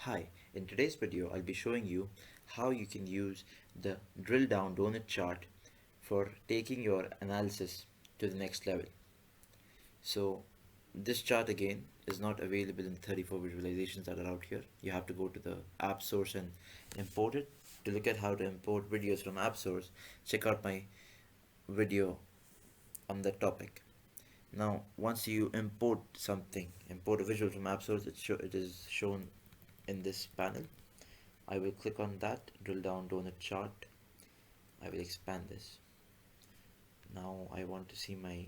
Hi, in today's video I'll be showing you how you can use the drill down donut chart for taking your analysis to the next level. So this chart again is not available in 34 visualizations that are out here. You have to go to the app source and import it. To look at how to import videos from app source, check out my video on that topic. Now once you import something, import a visual from app source, it is shown in this panel. I will click on that, drill down donut chart. I will expand this. Now I want to see my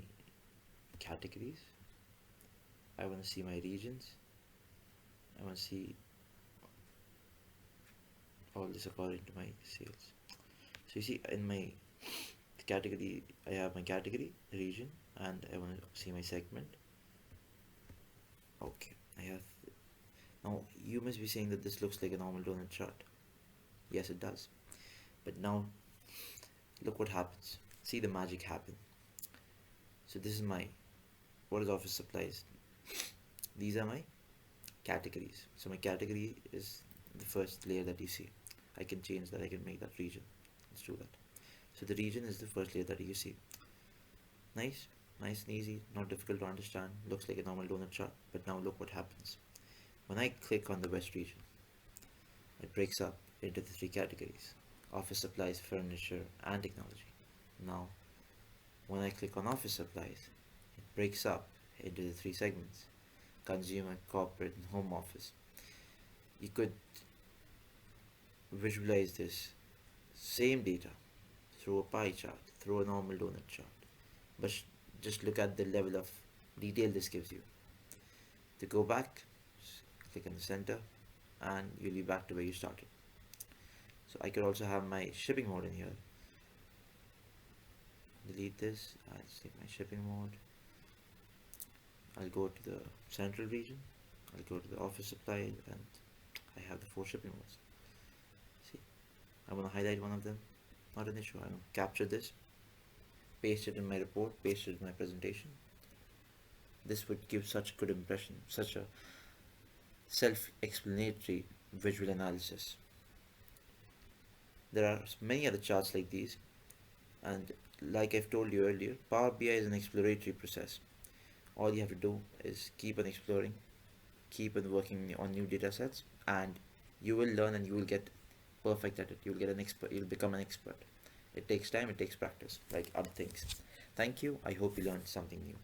categories. I want to see my regions. I want to see all this according to my sales. So you see in my category, I have my category, region, and I want to see my segment. Okay, I have. Now you must be saying that this looks like a normal donut chart. Yes, it does. But now look what happens. See the magic happen. So this is my, what is office supplies? These are my categories. So my category is the first layer that you see. I can change that, I can make that region. Let's do that. So the region is the first layer that you see. Nice, nice and easy, not difficult to understand. Looks like a normal donut chart. But now look what happens. When I click on the west region, it breaks up into the three categories: office supplies, furniture, and technology. Now when I click on office supplies, it breaks up into the three segments: consumer, corporate, and home office. You could visualize this same data through a pie chart, through a normal donut chart, but just look at the level of detail this gives you. To go back, click in the center, and you'll be back to where you started. So I could also have my shipping mode in here. Delete this, I'll save my shipping mode. I'll go to the central region, I'll go to the office supply, and I have the four shipping modes. See, I want to highlight one of them, not an issue. I will capture this, paste it in my report, paste it in my presentation. This would give such good impression, such a self-explanatory visual analysis. There are many other charts like these, and like I've told you earlier, Power BI is an exploratory process. All you have to do is keep on exploring, keep on working on new data sets, and you will learn and you will get perfect at it. You'll get an expert, you'll become an expert. It takes time, it takes practice, like other things. Thank you. I hope you learned something new.